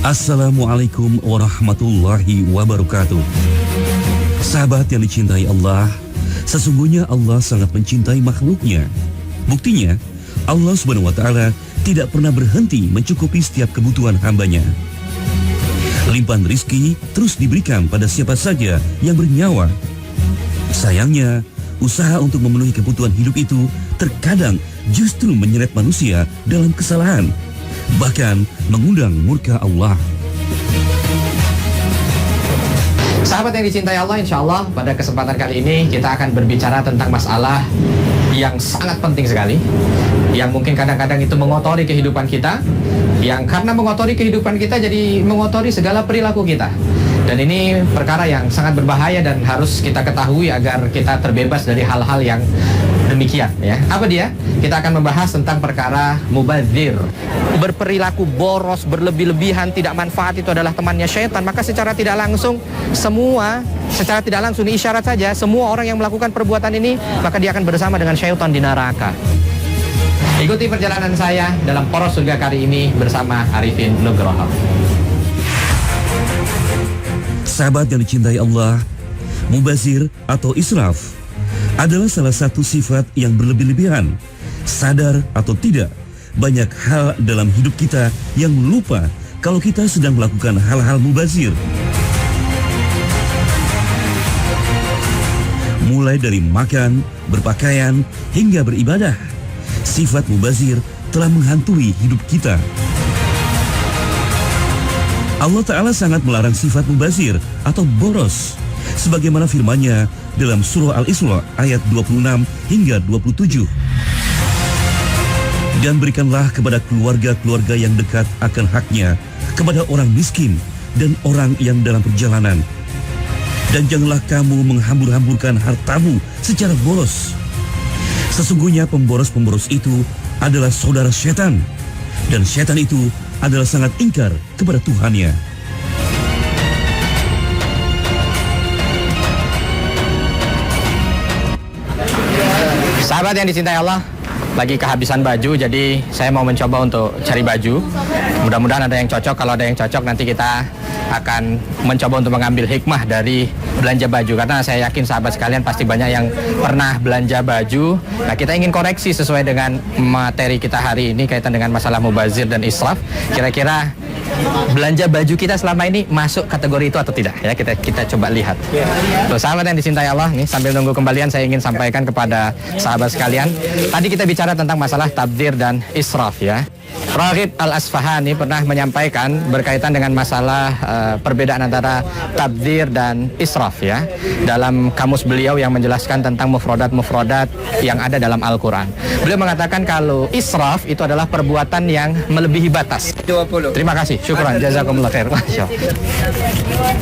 Assalamualaikum warahmatullahi wabarakatuh. Sahabat yang dicintai Allah, sesungguhnya Allah sangat mencintai makhluknya. Buktinya, Allah Subhanahu wa Ta'ala tidak pernah berhenti mencukupi setiap kebutuhan hambanya. Limpahan rizki terus diberikan pada siapa saja yang bernyawa. Sayangnya, usaha untuk memenuhi kebutuhan hidup itu terkadang justru menyeret manusia dalam kesalahan, bahkan mengundang murka Allah. Sahabat yang dicintai Allah, insya Allah pada kesempatan kali ini kita akan berbicara tentang masalah yang sangat penting sekali, yang mungkin kadang-kadang itu mengotori kehidupan kita, yang karena mengotori kehidupan kita jadi mengotori segala perilaku kita. Dan ini perkara yang sangat berbahaya dan harus kita ketahui agar kita terbebas dari hal-hal yang demikian, ya. Apa dia? Kita akan membahas tentang perkara mubadzir. Berperilaku boros, berlebih-lebihan, tidak manfaat itu adalah temannya syaitan. Maka secara tidak langsung ini isyarat saja, semua orang yang melakukan perbuatan ini maka dia akan bersama dengan syaitan di neraka. Ikuti perjalanan saya dalam Poros Surga kali ini bersama Arifin Nugroho. Sahabat yang dicintai Allah, mubazir atau israf adalah salah satu sifat yang berlebih-lebihan. Sadar atau tidak, banyak hal dalam hidup kita yang lupa kalau kita sedang melakukan hal-hal mubazir. Mulai dari makan, berpakaian, hingga beribadah, sifat mubazir telah menghantui hidup kita. Allah Ta'ala sangat melarang sifat mubazir atau boros, sebagaimana firman-Nya dalam surah Al-Isra ayat 26 hingga 27. Dan berikanlah kepada keluarga-keluarga yang dekat akan haknya, kepada orang miskin dan orang yang dalam perjalanan. Dan janganlah kamu menghambur-hamburkan hartamu secara boros. Sesungguhnya pemboros-pemboros itu adalah saudara setan, dan setan itu adalah sangat ingkar kepada Tuhannya. Sahabat yang dicintai Allah, lagi kehabisan baju, jadi saya mau mencoba untuk cari baju. Mudah-mudahan ada yang cocok. Kalau ada yang cocok, nanti kita akan mencoba untuk mengambil hikmah dari belanja baju, karena saya yakin sahabat sekalian pasti banyak yang pernah belanja baju. Nah, kita ingin koreksi sesuai dengan materi kita hari ini kaitan dengan masalah mubazir dan israf. Kira-kira belanja baju kita selama ini masuk kategori itu atau tidak, ya? Kita coba lihat. Loh, sahabat yang dicintai Allah, nih sambil nunggu kembalian saya ingin sampaikan kepada sahabat sekalian. Tadi kita bicara tentang masalah tabdzir dan israf, ya. Raghib Al-Asfahani pernah menyampaikan berkaitan dengan masalah perbedaan antara tabdzir dan israf, ya, dalam kamus beliau yang menjelaskan tentang mufradat-mufradat yang ada dalam Al-Quran. Beliau mengatakan kalau israf itu adalah perbuatan yang melebihi batas. 20. Terima kasih, syukran, jazakumullah khair.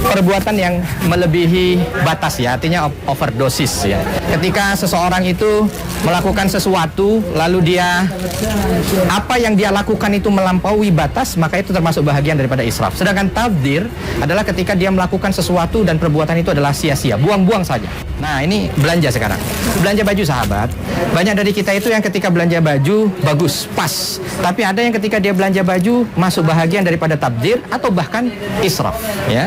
Perbuatan yang melebihi batas, ya, artinya overdosis, ya. Ketika seseorang itu melakukan sesuatu lalu dia apa yang dia lakukan itu melampaui batas, maka itu termasuk bahagian daripada israf. Sedangkan tabdzir adalah ketika dia melakukan sesuatu dan perbuatan itu adalah sia-sia, buang-buang saja. Nah, ini belanja sekarang. Belanja baju, sahabat. Banyak dari kita itu yang ketika belanja baju bagus, pas. Tapi ada yang ketika dia belanja baju masuk bahagian daripada tabdzir atau bahkan israf, ya.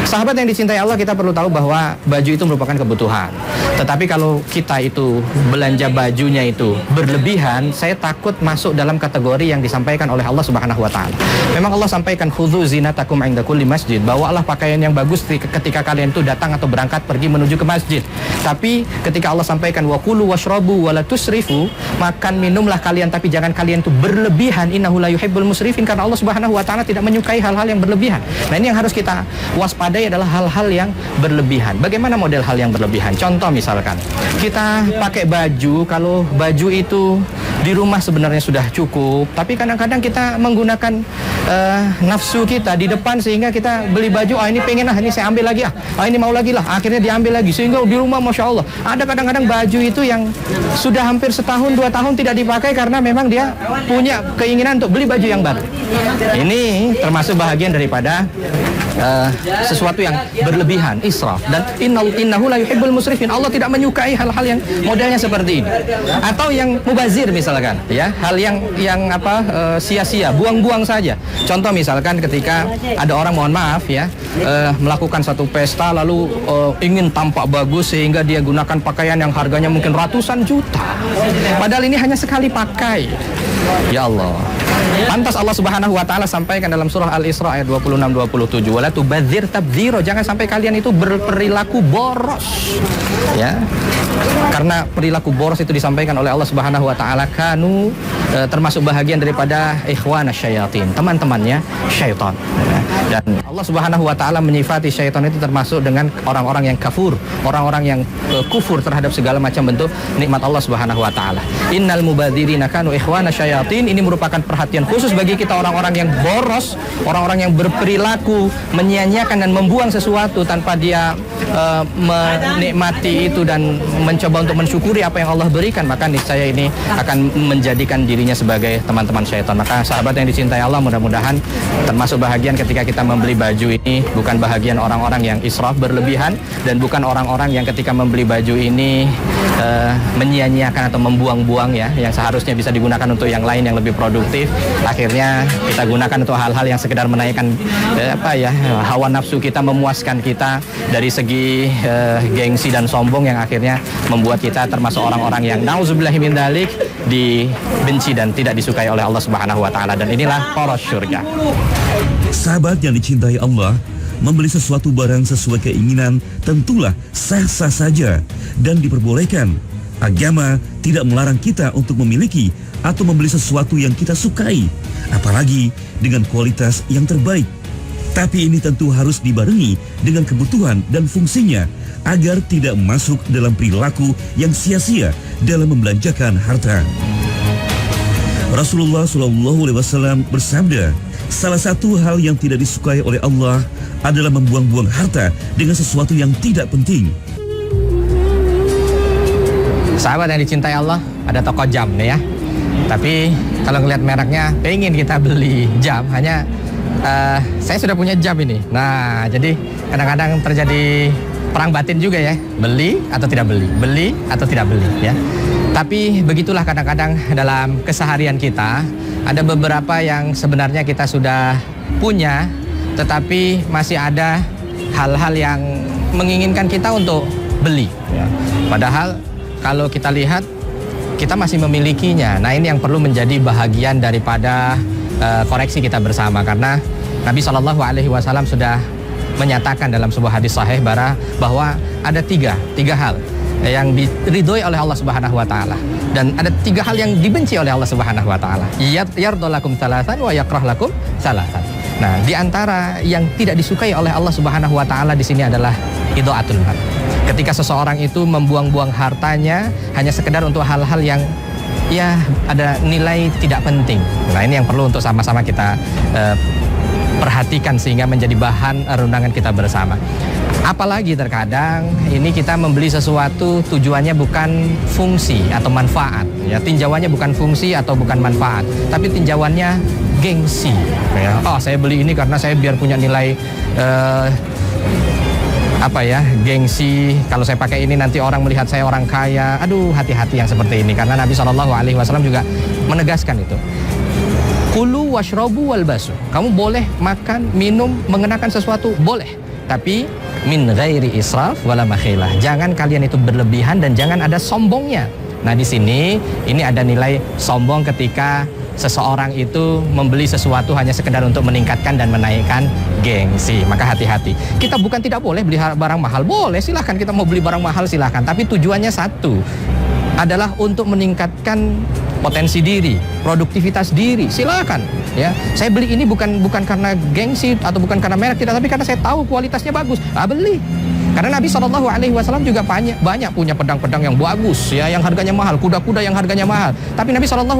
Sahabat yang dicintai Allah, kita perlu tahu bahwa baju itu merupakan kebutuhan. Tetapi kalau kita itu belanja bajunya itu berlebihan, saya takut masuk dalam kategori yang disampaikan oleh Allah Subhanahu wa Ta'ala. Memang Allah sampaikan khudzu zinatakum 'inda kulli masjid, bawalah pakaian yang bagus ketika kalian itu datang atau berangkat pergi menuju ke masjid. Tapi ketika Allah sampaikan wa kulu washrabu wa la tusrifu, makan minumlah kalian tapi jangan kalian itu berlebihan, innahu la yuhibbul musrifin, karena Allah Subhanahu wa Ta'ala tidak menyukai hal-hal yang berlebihan. Nah, ini yang harus kita waspadai adalah hal-hal yang berlebihan. Bagaimana model hal yang berlebihan? Contoh misalkan kita pakai baju, kalau baju itu di rumah sebenarnya sudah cukup, tapi kadang-kadang kita menggunakan nafsu kita di depan sehingga kita beli baju, ini pengen lah, ini saya ambil lagi, ini mau lagi lah, akhirnya diambil lagi, sehingga di rumah Masya Allah ada kadang-kadang baju itu yang sudah hampir setahun 2 tahun tidak dipakai karena memang dia punya keinginan untuk beli baju yang baru. Ini termasuk bahagian daripada sesuatu yang berlebihan, israf. Dan innahu la yuhibbul musrifin, Allah tidak menyukai hal-hal yang modelnya seperti ini. Atau yang mubazir misalnya misalkan, ya, hal yang sia-sia, buang-buang saja. Contoh misalkan ketika ada orang, mohon maaf ya, melakukan satu pesta lalu ingin tampak bagus sehingga dia gunakan pakaian yang harganya mungkin ratusan juta. Padahal ini hanya sekali pakai. Ya Allah. Pantas Allah Subhanahu wa taala sampaikan dalam surah Al-Isra ayat 26-27, wala tubadzir tabdzira, jangan sampai kalian itu berperilaku boros. Ya. Karena perilaku boros itu disampaikan oleh Allah Subhanahu wa taala, kanu termasuk bahagian daripada ikhwanasy syayatin, teman-temannya syaitan. Dan Allah Subhanahu wa taala menyifati syaitan itu termasuk dengan orang-orang yang kafur, orang-orang yang kufur terhadap segala macam bentuk nikmat Allah Subhanahu wa taala. Innal mubadzirina kanu ikhwanasy syayatin, ini merupakan perhatian khusus bagi kita orang-orang yang boros, orang-orang yang berperilaku menyia-nyiakan dan membuang sesuatu tanpa dia menikmati itu dan mencoba untuk mensyukuri apa yang Allah berikan, maka niscaya ini akan menjadikan dirinya sebagai teman-teman syaitan. Maka sahabat yang dicintai Allah, mudah-mudahan termasuk bahagian ketika kita membeli baju ini bukan bahagian orang-orang yang israf berlebihan, dan bukan orang-orang yang ketika membeli baju ini menyia-nyiakan atau membuang-buang ya, yang seharusnya bisa digunakan untuk yang lain yang lebih produktif, akhirnya kita gunakan untuk hal-hal yang sekedar menaikkan hawa nafsu kita, memuaskan kita dari segi gengsi dan sombong, yang akhirnya membuat kita termasuk orang-orang yang nauzubillahi min dzalik dibenci dan tidak disukai oleh Allah Subhanahu wa taala, dan inilah poros syurga. Sahabat yang dicintai Allah, membeli sesuatu barang sesuai keinginan tentulah sah-sah saja dan diperbolehkan. Agama tidak melarang kita untuk memiliki atau membeli sesuatu yang kita sukai, apalagi dengan kualitas yang terbaik. Tapi ini tentu harus dibarengi dengan kebutuhan dan fungsinya agar tidak masuk dalam perilaku yang sia-sia dalam membelanjakan harta. Rasulullah SAW bersabda, salah satu hal yang tidak disukai oleh Allah adalah membuang-buang harta dengan sesuatu yang tidak penting. Sahabat yang dicintai Allah, ada toko jam nih ya. Tapi kalau ngelihat mereknya, pengen kita beli jam, hanya saya sudah punya jam ini. Nah, jadi kadang-kadang terjadi perang batin juga ya, beli atau tidak beli, beli atau tidak beli ya. Tapi begitulah kadang-kadang dalam keseharian kita, ada beberapa yang sebenarnya kita sudah punya, tetapi masih ada hal-hal yang menginginkan kita untuk beli ya. Padahal kalau kita lihat, kita masih memilikinya. Nah, ini yang perlu menjadi bahagian daripada koreksi kita bersama, karena Nabi SAW sudah menyatakan dalam sebuah hadis sahih bahwa ada tiga hal yang diridhoi oleh Allah Subhanahu wa taala, dan ada tiga hal yang dibenci oleh Allah Subhanahu wa taala. Yardolakum salasan wa yakrah lakum salasan. Nah, di antara yang tidak disukai oleh Allah Subhanahu wa taala di sini adalah idhaatul mal. Ketika seseorang itu membuang-buang hartanya hanya sekedar untuk hal-hal yang ya ada nilai tidak penting. Nah, ini yang perlu untuk sama-sama kita perhatikan sehingga menjadi bahan renungan kita bersama. Apalagi terkadang ini kita membeli sesuatu tujuannya bukan fungsi atau manfaat ya, tinjauannya bukan fungsi atau bukan manfaat, tapi tinjauannya gengsi ya. Oh, saya beli ini karena saya biar punya nilai gengsi, kalau saya pakai ini nanti orang melihat saya orang kaya. Aduh, hati-hati yang seperti ini, karena Nabi SAW juga menegaskan itu. Kulu washrobu walbasu, kamu boleh makan, minum, mengenakan sesuatu, boleh, tapi min ghairi israf wala makhilah, jangan kalian itu berlebihan dan jangan ada sombongnya. Nah, di sini ini ada nilai sombong ketika seseorang itu membeli sesuatu hanya sekedar untuk meningkatkan dan menaikkan gengsi. Maka hati-hati. Kita bukan tidak boleh beli barang mahal, boleh, silahkan kita mau beli barang mahal silahkan, tapi tujuannya satu, adalah untuk meningkatkan potensi diri, produktivitas diri, silakan ya. Saya beli ini bukan karena gengsi atau bukan karena merek, tidak, tapi karena saya tahu kualitasnya bagus, beli. Karena Nabi SAW juga banyak punya pedang-pedang yang bagus ya, yang harganya mahal, kuda-kuda yang harganya mahal. Tapi Nabi SAW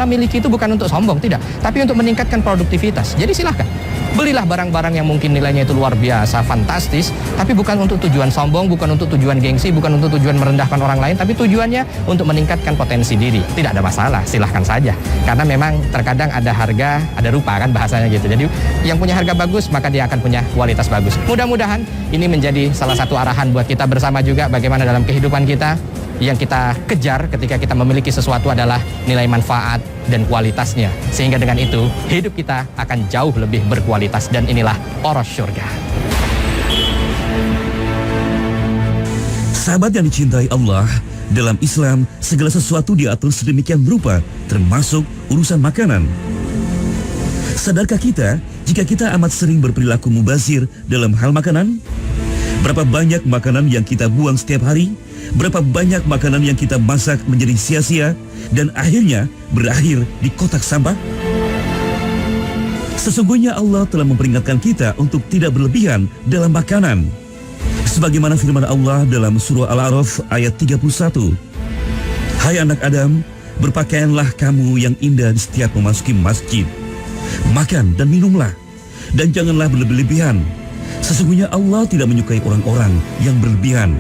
miliki itu bukan untuk sombong, tidak, tapi untuk meningkatkan produktivitas. Jadi silahkan belilah barang-barang yang mungkin nilainya itu luar biasa, fantastis, tapi bukan untuk tujuan sombong, bukan untuk tujuan gengsi, bukan untuk tujuan merendahkan orang lain, tapi tujuannya untuk meningkatkan potensi diri. Tidak ada masalah, silahkan saja. Karena memang terkadang ada harga, ada rupa kan bahasanya gitu. Jadi yang punya harga bagus, maka dia akan punya kualitas bagus. Mudah-mudahan ini menjadi salah satu arahan buat kita bersama juga, bagaimana dalam kehidupan kita yang kita kejar ketika kita memiliki sesuatu adalah nilai manfaat dan kualitasnya. Sehingga dengan itu, hidup kita akan jauh lebih berkualitas dan inilah poros surga. Sahabat yang dicintai Allah, dalam Islam segala sesuatu diatur sedemikian rupa, termasuk urusan makanan. Sadarkah kita jika kita amat sering berperilaku mubazir dalam hal makanan? Berapa banyak makanan yang kita buang setiap hari? Berapa banyak makanan yang kita masak menjadi sia-sia dan akhirnya berakhir di kotak sampah? Sesungguhnya Allah telah memperingatkan kita untuk tidak berlebihan dalam makanan. Sebagaimana firman Allah dalam surah Al-A'raf ayat 31. Hai anak Adam, berpakaianlah kamu yang indah di setiap memasuki masjid. Makan dan minumlah, dan janganlah berlebihan. Sesungguhnya Allah tidak menyukai orang-orang yang berlebihan.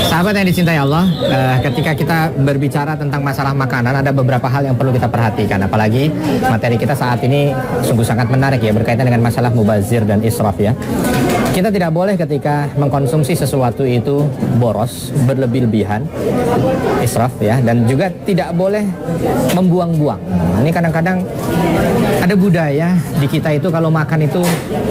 Sahabat yang dicintai Allah, ketika kita berbicara tentang masalah makanan, ada beberapa hal yang perlu kita perhatikan. Apalagi materi kita saat ini sungguh sangat menarik ya, berkaitan dengan masalah mubazir dan israf ya. Kita tidak boleh ketika mengkonsumsi sesuatu itu boros, berlebih-lebihan, israf ya, dan juga tidak boleh membuang-buang. Ini kadang-kadang ada budaya di kita itu kalau makan itu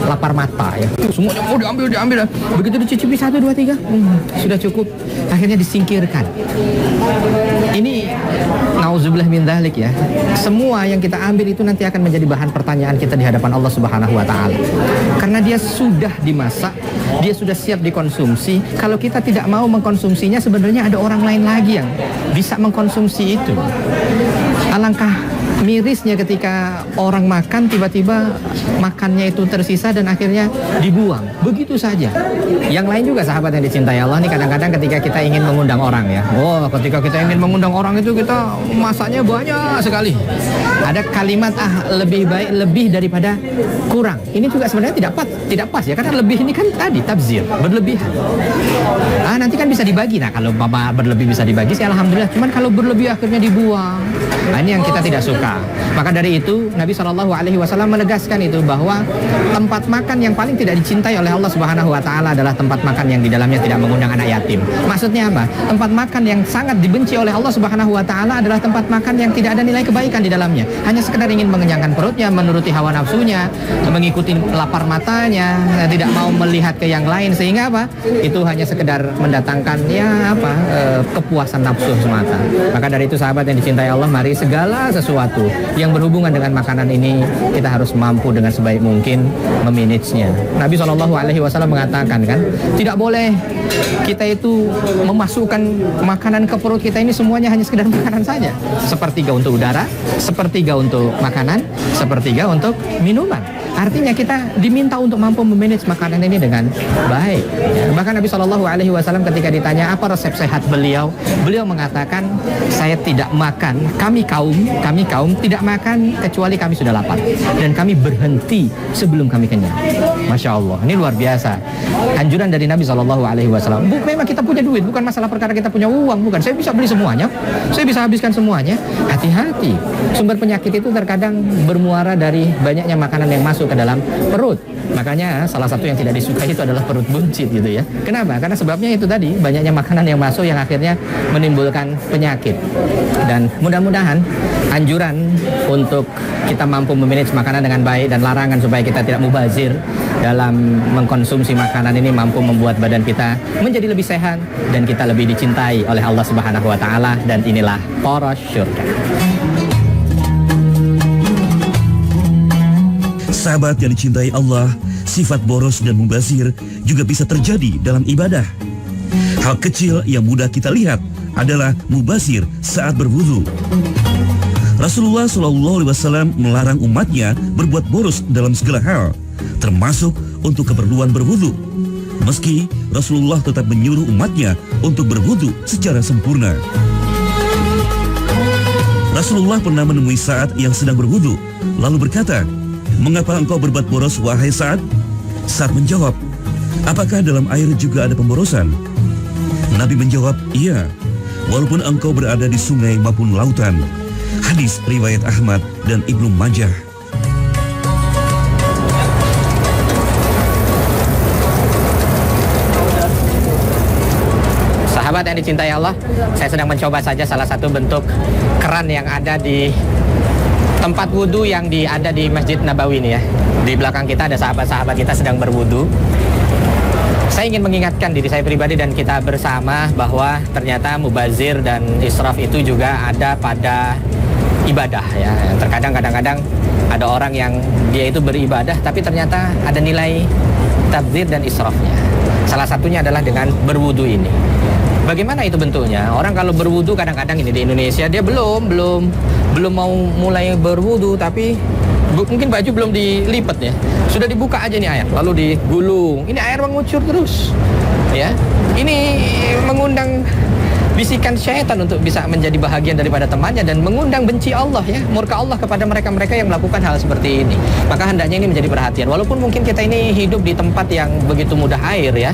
lapar mata ya. Semuanya mau diambil. Begitu dicicipi 1, 2, 3, sudah cukup. Akhirnya disingkirkan. Ini nauzubillah min dzalik ya. Semua yang kita ambil itu nanti akan menjadi bahan pertanyaan kita di hadapan Allah Subhanahu wa taala. Karena dia sudah dimasak, dia sudah siap dikonsumsi. Kalau kita tidak mau mengkonsumsinya, sebenarnya ada orang lain lagi yang bisa mengkonsumsi itu. Alangkah mirisnya ketika orang makan tiba-tiba makannya itu tersisa dan akhirnya dibuang begitu saja. Yang lain juga sahabat yang dicintai Allah, nih kadang-kadang ketika kita ingin mengundang orang ya, ketika kita ingin mengundang orang itu kita masaknya banyak sekali. Ada kalimat lebih baik lebih daripada kurang. Ini juga sebenarnya tidak pas ya, karena lebih ini kan tadi tabzir, berlebihan. Nanti kan bisa dibagi. Nah kalau bapak berlebih bisa dibagi sih alhamdulillah. Cuman kalau berlebih akhirnya dibuang, ini yang kita tidak suka. Maka dari itu Nabi SAW menegaskan itu bahwa tempat makan yang paling tidak dicintai oleh Allah Subhanahu wa taala adalah tempat makan yang di dalamnya tidak mengundang anak yatim. Maksudnya apa? Tempat makan yang sangat dibenci oleh Allah Subhanahu wa taala adalah tempat makan yang tidak ada nilai kebaikan di dalamnya. Hanya sekedar ingin mengenyangkan perutnya, menuruti hawa nafsunya, mengikuti lapar matanya, tidak mau melihat ke yang lain, sehingga apa? Itu hanya sekedar mendatangkan kepuasan nafsu semata. Maka dari itu sahabat yang dicintai Allah, mari segala sesuatu yang berhubungan dengan makanan ini kita harus mampu dengan sebaik mungkin memanagenya. Nabi SAW mengatakan kan, tidak boleh kita itu memasukkan makanan ke perut kita ini semuanya hanya sekedar makanan saja. Sepertiga untuk udara, sepertiga untuk makanan, sepertiga untuk minuman. Artinya kita diminta untuk mampu memanage makanan ini dengan baik. Ya, bahkan Nabi SAW ketika ditanya apa resep sehat beliau mengatakan, saya tidak makan, kami kaum tidak makan kecuali kami sudah lapar, dan kami berhenti sebelum kami kenyang. Masya Allah, ini luar biasa anjuran dari Nabi SAW. Memang kita punya duit, bukan masalah perkara kita punya uang, bukan. Saya bisa beli semuanya, saya bisa habiskan semuanya. Hati-hati, sumber penyakit itu terkadang bermuara dari banyaknya makanan yang masuk ke dalam perut. Makanya salah satu yang tidak disukai itu adalah perut buncit gitu ya. Kenapa? Karena sebabnya itu tadi, banyaknya makanan yang masuk yang akhirnya menimbulkan penyakit. Dan mudah-mudahan anjuran untuk kita mampu memanage makanan dengan baik dan larangan supaya kita tidak mubazir dalam mengkonsumsi makanan ini mampu membuat badan kita menjadi lebih sehat dan kita lebih dicintai oleh Allah Subhanahu wa taala, dan inilah poros surga. Sahabat yang dicintai Allah, sifat boros dan mubazir juga bisa terjadi dalam ibadah. Hal kecil yang mudah kita lihat adalah mubazir saat berwudu. Rasulullah SAW melarang umatnya berbuat boros dalam segala hal, termasuk untuk keperluan berwudu. Meski Rasulullah tetap menyuruh umatnya untuk berwudu secara sempurna. Rasulullah pernah menemui Sa'ad yang sedang berwudu, lalu berkata, "Mengapa engkau berbuat boros, wahai Sa'ad?" Sa'ad menjawab, "Apakah dalam air juga ada pemborosan?" Nabi menjawab, "Iya, walaupun engkau berada di sungai maupun lautan." Hadis riwayat Ahmad dan Ibnu Majah. Sahabat yang dicintai Allah, saya sedang mencoba saja salah satu bentuk keran yang ada di tempat wudhu yang ada di Masjid Nabawi ini ya. Di belakang kita ada sahabat-sahabat kita sedang berwudhu. Saya ingin mengingatkan diri saya pribadi dan kita bersama bahwa ternyata mubazir dan israf itu juga ada pada ibadah ya. Terkadang kadang-kadang ada orang yang dia itu beribadah tapi ternyata ada nilai tabdzir dan israfnya. Salah satunya adalah dengan berwudu ini. Bagaimana itu bentuknya? Orang kalau berwudu kadang-kadang ini di Indonesia dia belum mau mulai berwudu tapi mungkin baju belum dilipat ya. Sudah dibuka aja nih air, lalu digulung. Ini air mengucur terus. Ya. Ini mengundang bisikan syaitan untuk bisa menjadi bahagian daripada temannya dan mengundang benci Allah ya, murka Allah kepada mereka-mereka yang melakukan hal seperti ini. Maka hendaknya ini menjadi perhatian. Walaupun mungkin kita ini hidup di tempat yang begitu mudah air ya,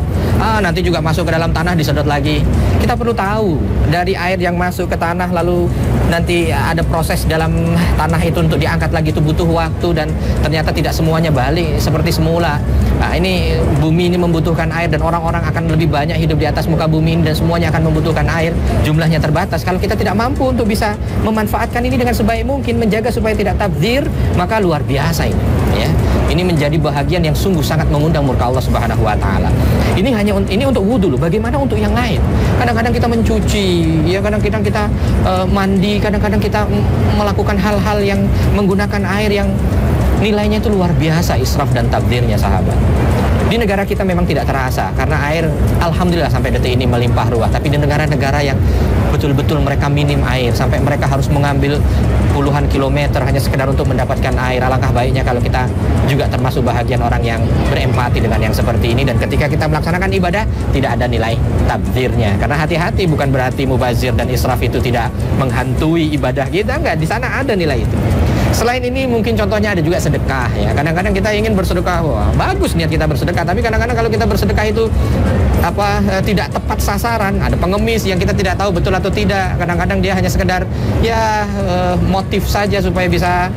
nanti juga masuk ke dalam tanah disedot lagi. Kita perlu tahu dari air yang masuk ke tanah lalu nanti ada proses dalam tanah itu untuk diangkat lagi itu butuh waktu dan ternyata tidak semuanya balik seperti semula. Nah, ini bumi ini membutuhkan air dan orang-orang akan lebih banyak hidup di atas muka bumi ini dan semuanya akan membutuhkan air. Jumlahnya terbatas. Kalau kita tidak mampu untuk bisa memanfaatkan ini dengan sebaik mungkin, menjaga supaya tidak tabdzir, maka luar biasa ini ya. Ini menjadi bahagian yang sungguh sangat mengundang murka Allah Subhanahu wa taala. Ini untuk wudu loh. Bagaimana untuk yang lain? Kadang-kadang kita mencuci, ya kadang-kadang kita mandi, kadang-kadang kita melakukan hal-hal yang menggunakan air yang nilainya itu luar biasa israf dan tabdzirnya sahabat. Di negara kita memang tidak terasa karena air alhamdulillah sampai detik ini melimpah ruah. Tapi di negara-negara yang betul-betul mereka minim air sampai mereka harus mengambil puluhan kilometer hanya sekedar untuk mendapatkan air. Alangkah baiknya kalau kita juga termasuk bahagian orang yang berempati dengan yang seperti ini dan ketika kita melaksanakan ibadah tidak ada nilai tabdzirnya. Karena hati-hati bukan berarti mubazir dan israf itu tidak menghantui ibadah kita, enggak, di sana ada nilai itu. Selain ini mungkin contohnya ada juga sedekah ya. Kadang-kadang kita ingin bersedekah, wah bagus niat kita bersedekah, tapi kadang-kadang kalau kita bersedekah itu tidak tepat sasaran, ada pengemis yang kita tidak tahu betul atau tidak. Kadang-kadang dia hanya sekedar motif saja supaya bisa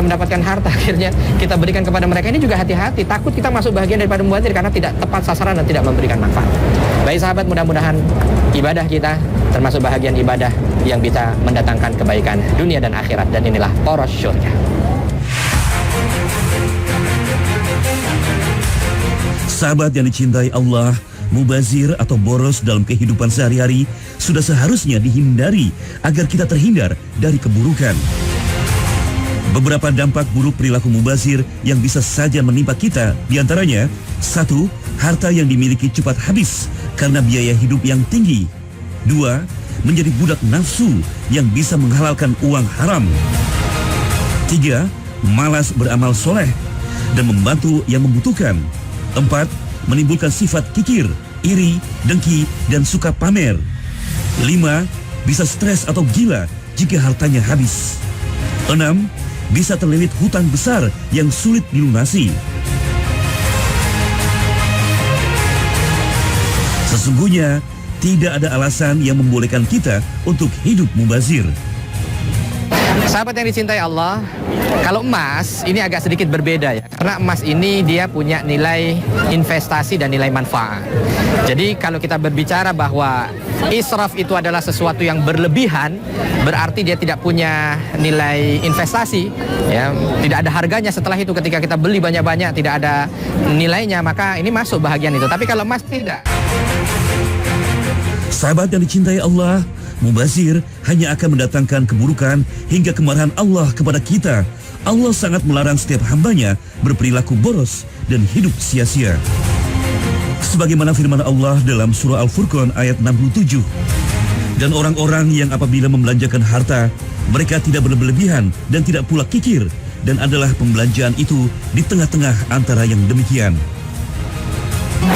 mendapatkan harta, akhirnya kita berikan kepada mereka. Ini juga hati-hati, takut kita masuk bagian daripada mubazir karena tidak tepat sasaran dan tidak memberikan manfaat. Baik sahabat, mudah-mudahan ibadah kita termasuk bahagian ibadah yang bisa mendatangkan kebaikan dunia dan akhirat, dan inilah poros syurga. Sahabat yang dicintai Allah, mubazir atau boros dalam kehidupan sehari-hari sudah seharusnya dihindari agar kita terhindar dari keburukan. Beberapa dampak buruk perilaku mubazir yang bisa saja menimpa kita, diantaranya: 1. Harta yang dimiliki cepat habis karena biaya hidup yang tinggi. 2. Menjadi budak nafsu yang bisa menghalalkan uang haram. 3. Malas beramal soleh dan membantu yang membutuhkan. 4. Menimbulkan sifat kikir, iri, dengki, dan suka pamer. 5. Bisa stres atau gila jika hartanya habis. 6. Bisa terlilit hutang besar yang sulit dilunasi. Sesungguhnya tidak ada alasan yang membolehkan kita untuk hidup mubazir. Sahabat yang dicintai Allah, kalau emas ini agak sedikit berbeda ya. Karena emas ini dia punya nilai investasi dan nilai manfaat. Jadi kalau kita berbicara bahwa israf itu adalah sesuatu yang berlebihan, berarti dia tidak punya nilai investasi ya, tidak ada harganya setelah itu. Ketika kita beli banyak-banyak tidak ada nilainya, maka ini masuk bahagian itu. Tapi kalau emas tidak. Sahabat yang dicintai Allah, mubazir hanya akan mendatangkan keburukan hingga kemarahan Allah kepada kita. Allah sangat melarang setiap hambanya berperilaku boros dan hidup sia-sia. Sebagaimana firman Allah dalam surah Al-Furqan ayat 67. Dan orang-orang yang apabila membelanjakan harta, mereka tidak berlebihan dan tidak pula kikir, dan adalah pembelanjaan itu di tengah-tengah antara yang demikian.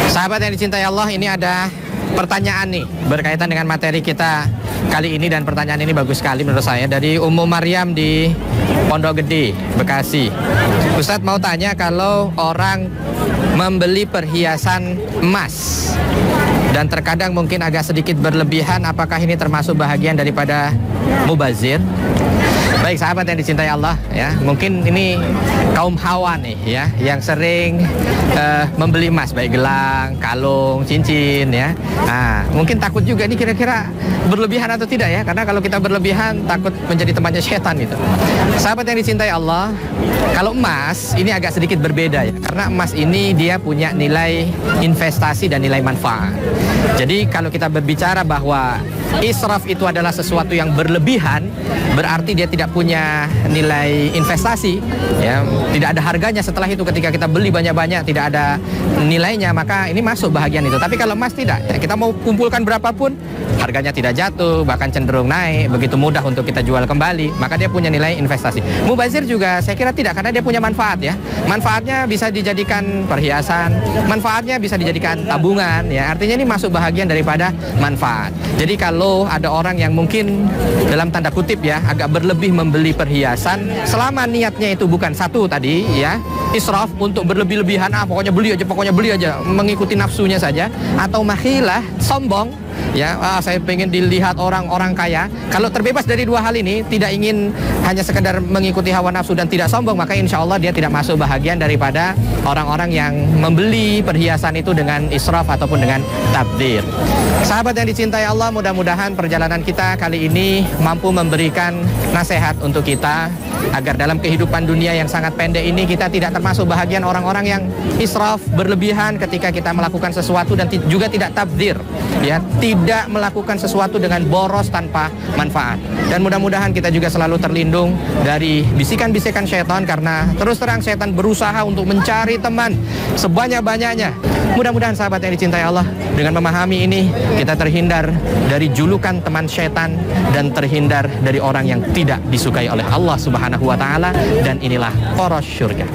Sahabat yang dicintai Allah, ini ada pertanyaan nih berkaitan dengan materi kita kali ini, dan pertanyaan ini bagus sekali menurut saya, dari Ummu Maryam di Pondok Gede, Bekasi. Ustadz mau tanya, kalau orang membeli perhiasan emas dan terkadang mungkin agak sedikit berlebihan, apakah ini termasuk bahagian daripada mubazir? Baik sahabat yang dicintai Allah ya, mungkin ini kaum hawa nih ya, yang sering membeli emas baik gelang, kalung, cincin ya. Nah, mungkin takut juga ini kira-kira berlebihan atau tidak ya, karena kalau kita berlebihan takut menjadi temannya setan gitu. Sahabat yang dicintai Allah, kalau emas ini agak sedikit berbeda ya, karena emas ini dia punya nilai investasi dan nilai manfaat. Jadi kalau kita berbicara bahwa israf itu adalah sesuatu yang berlebihan, berarti dia tidak punya nilai investasi ya, tidak ada harganya setelah itu. Ketika kita beli banyak-banyak tidak ada nilainya, maka ini masuk bahagian itu. Tapi kalau emas tidak ya, kita mau kumpulkan berapapun harganya tidak jatuh, bahkan cenderung naik, begitu mudah untuk kita jual kembali, maka dia punya nilai investasi. Mubazir juga saya kira tidak, karena dia punya manfaat ya. Manfaatnya bisa dijadikan perhiasan, manfaatnya bisa dijadikan tabungan ya. Artinya ini masuk bahagian daripada manfaat. Jadi kalau ada orang yang mungkin dalam tanda kutip ya agak berlebih membeli perhiasan, selama niatnya itu bukan satu tadi ya, israf untuk berlebih-lebihan, pokoknya beli aja mengikuti nafsunya saja, atau makhilah, sombong ya, saya pengen dilihat orang-orang kaya. Kalau terbebas dari dua hal ini, tidak ingin hanya sekedar mengikuti hawa nafsu dan tidak sombong, maka insya Allah dia tidak masuk bahagian daripada orang-orang yang membeli perhiasan itu dengan israf ataupun dengan tabdzir. Sahabat yang dicintai Allah, mudah-mudahan perjalanan kita kali ini mampu memberikan nasihat untuk kita agar dalam kehidupan dunia yang sangat pendek ini kita tidak termasuk bahagian orang-orang yang israf, berlebihan ketika kita melakukan sesuatu, dan juga tidak tabdzir ya, tidak melakukan sesuatu dengan boros tanpa manfaat. Dan mudah-mudahan kita juga selalu terlindung dari bisikan-bisikan syaitan, karena terus terang syaitan berusaha untuk mencari teman sebanyak-banyaknya. Mudah-mudahan sahabat yang dicintai Allah, dengan memahami ini kita terhindar dari julukan teman syaitan dan terhindar dari orang yang tidak disukai oleh Allah Subhanahu wa taala, dan inilah poros syurga.